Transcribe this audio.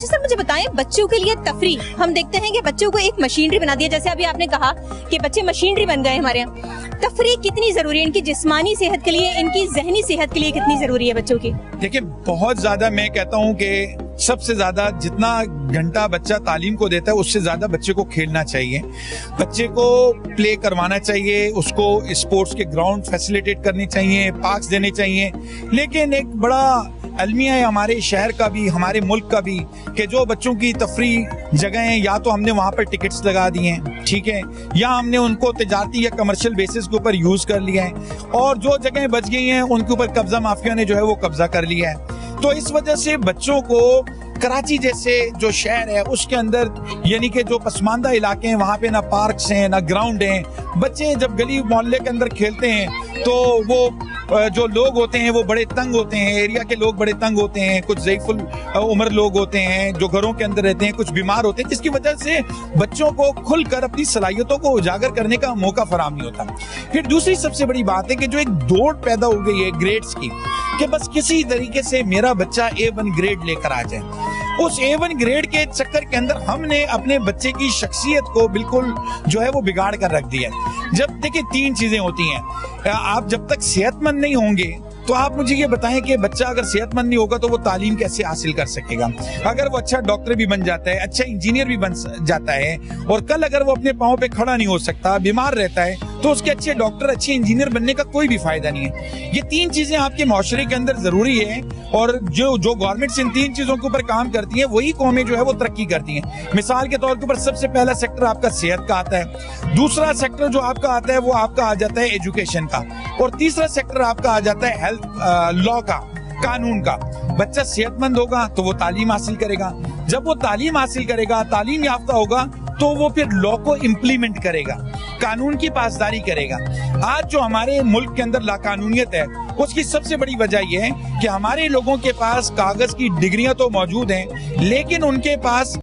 Sir मुझे बताएं, बच्चों के लिए तफरी हम देखते हैं कि बच्चों को एक मशीनरी बना दिया, जैसे अभी आपने कहा कि बच्चे मशीनरी बन गए हमारे यहाँ। तफरी कितनी जरूरी है इनकी जिस्मानी सेहत के लिए, इनकी जहनी सेहत के लिए कितनी जरूरी है बच्चों की? देखिए, बहुत ज्यादा मैं कहता हूँ कि सबसे ज्यादा जितना घंटा बच्चा तालीम को देता है उससे ज्यादा बच्चे को खेलना चाहिए, बच्चे को प्ले करवाना चाहिए, उसको स्पोर्ट्स के ग्राउंड फैसिलिटेट करने चाहिए, पार्क्स देने चाहिए। लेकिन एक बड़ा अलमिया है हमारे शहर का भी, हमारे मुल्क का भी, कि जो बच्चों की तफरी जगह है या तो हमने वहां पर टिकट्स लगा दिए हैं, ठीक है, या हमने उनको तिजारती या कमर्शियल बेसिस के ऊपर यूज कर लिया है, और जो जगह बच गई हैं उनके ऊपर कब्जा माफिया ने जो है वो कब्जा कर लिया है। तो इस वजह से बच्चों को कराची जैसे जो शहर है उसके अंदर, यानी कि जो पसमानदा इलाके हैं वहाँ पे ना पार्क्स हैं ना ग्राउंड हैं, बच्चे जब गली मोहल्ले के अंदर खेलते हैं तो वो जो लोग होते हैं वो बड़े तंग होते हैं, एरिया के लोग बड़े तंग होते हैं, कुछ ज़ईफुल उम्र लोग होते हैं जो घरों के अंदर रहते हैं, कुछ बीमार होते हैं, जिसकी वजह से बच्चों को खुलकर अपनी सलाहियतों को उजागर करने का मौका फराहम नहीं होता। फिर दूसरी सबसे बड़ी बात है कि जो एक दौड़ पैदा हो गई है ग्रेड्स की, कि बस किसी तरीके से मेरा बच्चा A1 ग्रेड लेकर आ जाए, उस A1 ग्रेड के चक्कर के अंदर हमने अपने बच्चे की शख्सियत को बिल्कुल जो है वो बिगाड़ कर रख दिया है। जब देखिए तीन चीजें होती हैं, आप जब तक सेहतमंद नहीं होंगे तो आप मुझे ये बताएं कि बच्चा अगर सेहतमंद नहीं होगा तो वो तालीम कैसे हासिल कर सकेगा? अगर वो अच्छा डॉक्टर भी बन जाता है, अच्छा इंजीनियर भी बन जाता है, और कल अगर वो अपने पाँव पे खड़ा नहीं हो सकता, बीमार रहता है, तो उसके अच्छे डॉक्टर अच्छे इंजीनियर बनने का कोई भी फायदा नहीं है। ये तीन चीजें आपके माशरे के अंदर जरूरी है, और जो गवर्नमेंट इन तीन चीजों के ऊपर काम करती है वही कौमें जो है वो तरक्की करती हैं। मिसाल के तौर के ऊपर सबसे पहला सेक्टर आपका सेहत का आता है, दूसरा सेक्टर जो आपका आता है वो आपका आ जाता है एजुकेशन का, और तीसरा सेक्टर आपका आ जाता है हेल्थ लॉ का, कानून का। बच्चा सेहतमंद होगा तो वो तालीम हासिल करेगा, जब वो तालीम हासिल करेगा, तालीम याफ्ता होगा, तो वो फिर लॉ को इम्प्लीमेंट करेगा, कानून की पासदारी करेगा। आज जो हमारे मुल्क के अंदर लाकानूनियत है उसकी सबसे बड़ी वजह यह है कि हमारे लोगों के पास कागज की डिग्रियां तो मौजूद हैं, लेकिन उनके पास